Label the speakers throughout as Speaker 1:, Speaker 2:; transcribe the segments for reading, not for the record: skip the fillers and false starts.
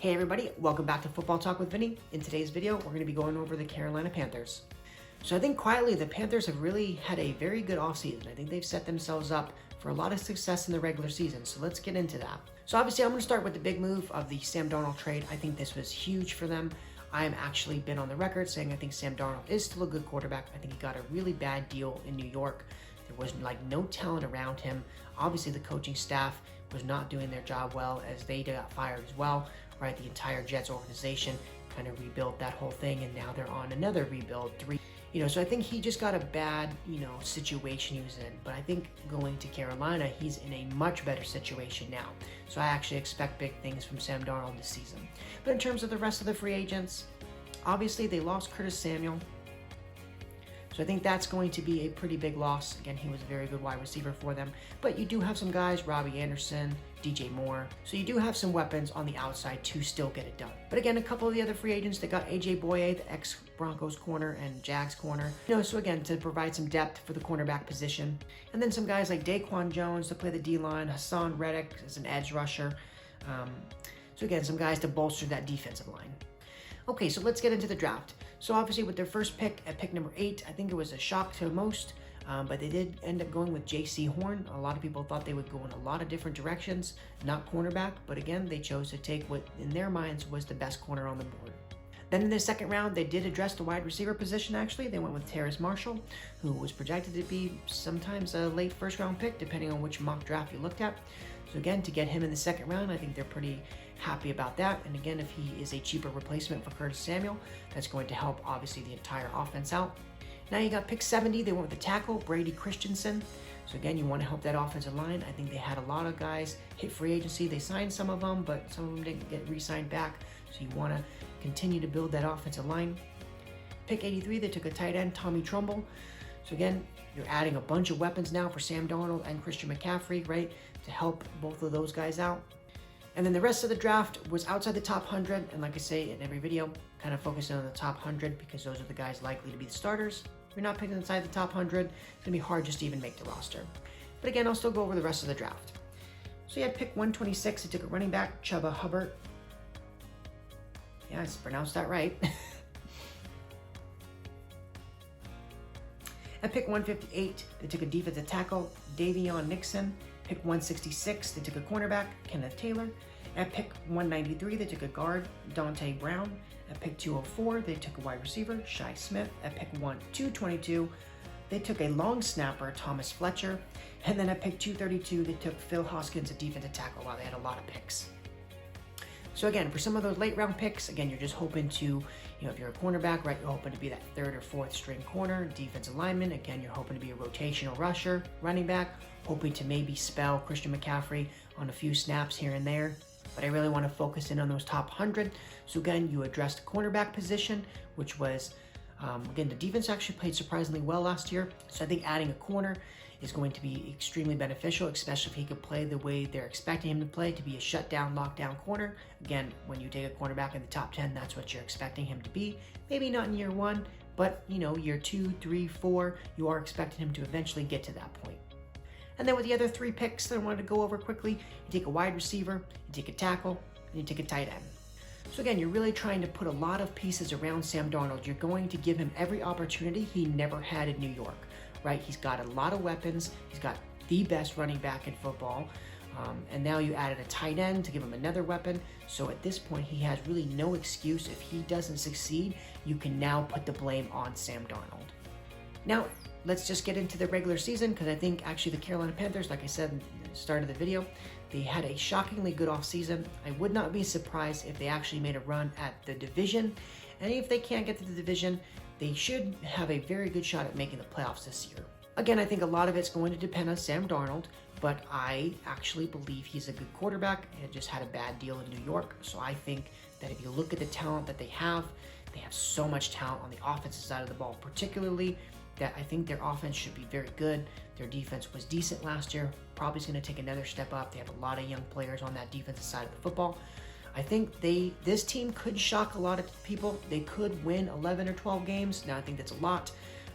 Speaker 1: Hey everybody, welcome back to Football Talk with Vinny. In today's video, we're going to be going over the Carolina Panthers. So I think quietly the Panthers have really had a very good offseason. I think they've set themselves up for a lot of success in the regular season, so let's get into that. So obviously I'm going to start with the big move of the Sam Darnold trade. I think this was huge for them. I am actually been on the record saying I think Sam Darnold is still a good quarterback. I think he got a really bad deal in New York. There was no talent around him. Obviously the coaching staff was not doing their job well as they got fired as well, right? The entire Jets organization kind of rebuilt that whole thing, and now they're on another rebuild. So I think he just got a bad, situation he was in. But I think going to Carolina, he's in a much better situation now. So I actually expect big things from Sam Darnold this season. But in terms of the rest of the free agents, obviously they lost Curtis Samuel. So I think that's going to be a pretty big loss. Again, he was a very good wide receiver for them. But you do have some guys, Robbie Anderson, DJ Moore. So you do have some weapons on the outside to still get it done. But again, a couple of the other free agents, they got AJ Boye, the ex-Broncos corner, and Jags corner. So again, to provide some depth for the cornerback position. And then some guys like Daquan Jones to play the D-line, Hassan Reddick as an edge rusher. So again, some guys to bolster that defensive line. Okay, so let's get into the draft. So obviously with their first pick at pick number 8, I think it was a shock to most, but they did end up going with J.C. Horn. A lot of people thought they would go in a lot of different directions, not cornerback, but again, they chose to take what in their minds was the best corner on the board. Then in the second round, they did address the wide receiver position actually. They went with Terrace Marshall, who was projected to be sometimes a late first round pick, depending on which mock draft you looked at. So again, to get him in the second round, I think they're pretty happy about that. And again, if he is a cheaper replacement for Curtis Samuel, that's going to help obviously the entire offense out. Now you got pick 70, they went with the tackle, Brady Christensen. So again, you want to help that offensive line. I think they had a lot of guys hit free agency. They signed some of them, but some of them didn't get re-signed back. So you want to continue to build that offensive line. Pick 83, they took a tight end, Tommy Trumbull. So again, you're adding a bunch of weapons now for Sam Darnold and Christian McCaffrey, right, to help both of those guys out. And then the rest of the draft was outside the top 100, and like I say in every video, kind of focusing on the top 100 because those are the guys likely to be the starters. If you're not picking inside the top 100, it's going to be hard just to even make the roster. But again, I'll still go over the rest of the draft. So you had pick 126, they took a running back, Chuba Hubbard. Yeah, I pronounced that right. At pick 158, they took a defensive tackle, Davion Nixon. Pick 166, they took a cornerback, Kenneth Taylor. At pick 193, they took a guard, Dante Brown. At pick 204, they took a wide receiver, Shi Smith. At pick 222, they took a long snapper, Thomas Fletcher. And then at pick 232, they took Phil Hoskins, a defensive tackle. Wow, they had a lot of picks. So again, for some of those late round picks, again, you're just hoping to, if you're a cornerback, right, you're hoping to be that third or fourth string corner, defensive lineman. Again, you're hoping to be a rotational rusher, running back, hoping to maybe spell Christian McCaffrey on a few snaps here and there. But I really want to focus in on those top 100. So again, you addressed the cornerback position, which was, again, the defense actually played surprisingly well last year. So I think adding a corner is going to be extremely beneficial, especially if he could play the way they're expecting him to play, to be a shutdown, lockdown corner. Again, when you take a cornerback in the top 10, that's what you're expecting him to be. Maybe not in year 1, but year 2, 3, 4, you are expecting him to eventually get to that point. And then with the other 3 picks that I wanted to go over quickly, you take a wide receiver, you take a tackle, and you take a tight end. So again, you're really trying to put a lot of pieces around Sam Darnold. You're going to give him every opportunity he never had in New York, right? He's got a lot of weapons. He's got the best running back in football. And now you added a tight end to give him another weapon. So at this point, he has really no excuse. If he doesn't succeed, you can now put the blame on Sam Darnold. Now, let's just get into the regular season, because I think actually the Carolina Panthers, like I said in the start of the video, they had a shockingly good offseason. I would not be surprised if they actually made a run at the division. And if they can't get to the division, they should have a very good shot at making the playoffs this year. Again, I think a lot of it's going to depend on Sam Darnold, but I actually believe he's a good quarterback and just had a bad deal in New York. So I think that if you look at the talent that they have so much talent on the offensive side of the ball, particularly that I think their offense should be very good. Their defense was decent last year, probably is going to take another step up. They have a lot of young players on that defensive side of the football. I think this team could shock a lot of people. They could win 11 or 12 games. Now, I think that's a lot,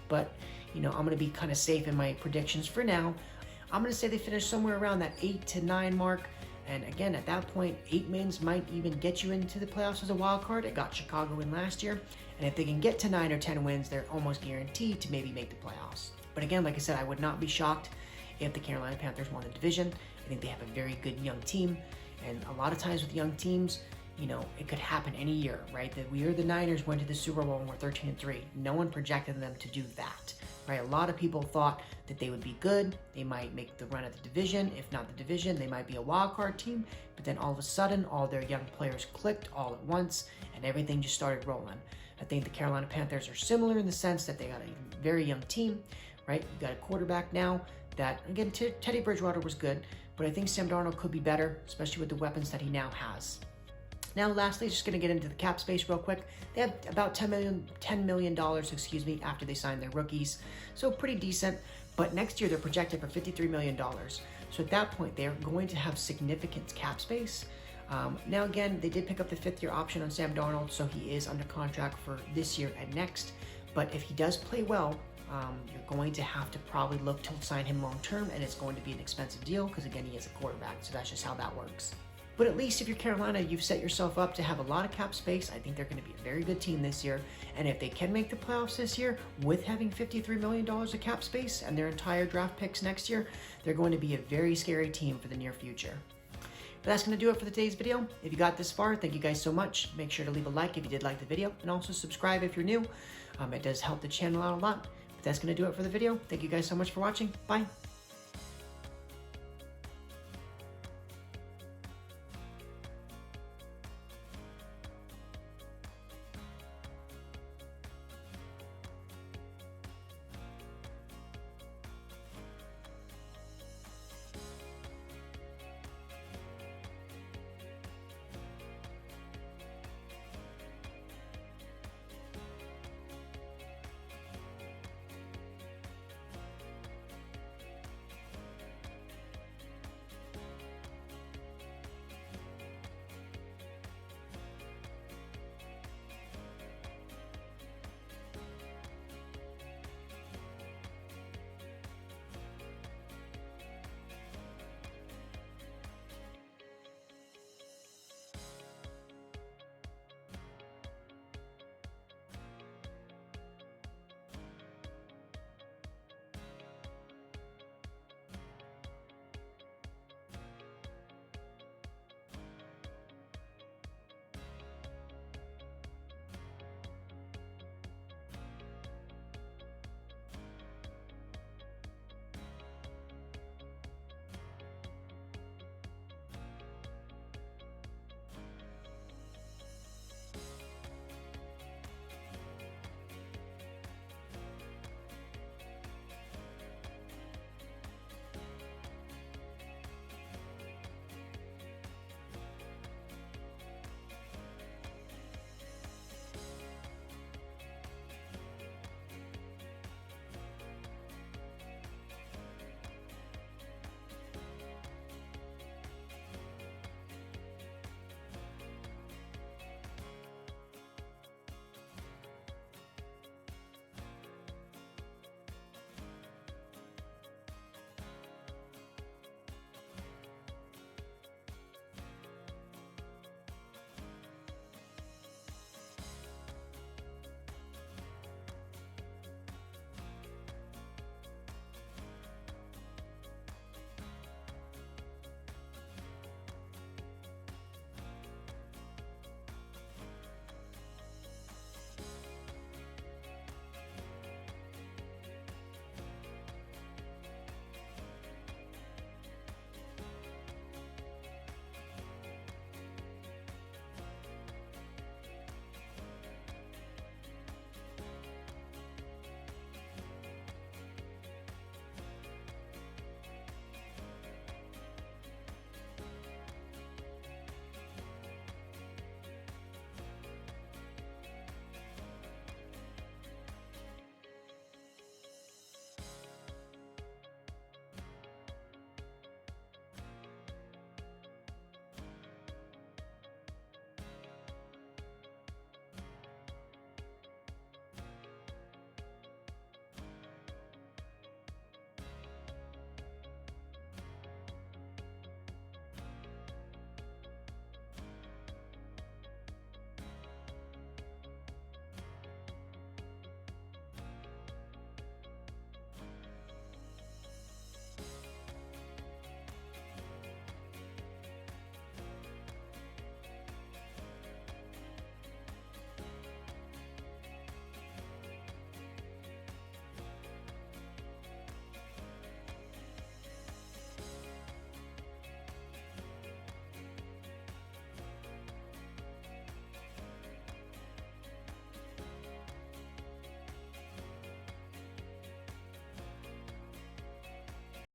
Speaker 1: but I'm going to be kind of safe in my predictions for now. I'm going to say they finish somewhere around that 8 to 9 mark, And again, at that point, 8 wins might even get you into the playoffs as a wild card. It got Chicago in last year. And if they can get to 9 or 10 wins, they're almost guaranteed to maybe make the playoffs. But again, like I said, I would not be shocked if the Carolina Panthers won the division. I think they have a very good young team. And a lot of times with young teams, it could happen any year, right? That we or the Niners went to the Super Bowl and were 13-3. No one projected them to do that, right? A lot of people thought that they would be good. They might make the run at the division. If not the division, they might be a wild card team. But then all of a sudden, all their young players clicked all at once and everything just started rolling. I think the Carolina Panthers are similar in the sense that they got a very young team, right? You got a quarterback now that, again, Teddy Bridgewater was good, but I think Sam Darnold could be better, especially with the weapons that he now has. Now, lastly, just going to get into the cap space real quick. They have about $10 million, after they signed their rookies. So pretty decent. But next year, they're projected for $53 million. So at that point, they're going to have significant cap space. Now, again, they did pick up the 5th-year option on Sam Darnold, so he is under contract for this year and next. But if he does play well, you're going to have to probably look to sign him long-term, and it's going to be an expensive deal because, again, he is a quarterback. So that's just how that works. But at least if you're Carolina, you've set yourself up to have a lot of cap space. I think they're going to be a very good team this year. And if they can make the playoffs this year with having $53 million of cap space and their entire draft picks next year, they're going to be a very scary team for the near future. But that's going to do it for today's video. If you got this far, thank you guys so much. Make sure to leave a like if you did like the video, and also subscribe if you're new. It does help the channel out a lot. But that's going to do it for the video. Thank you guys so much for watching. Bye.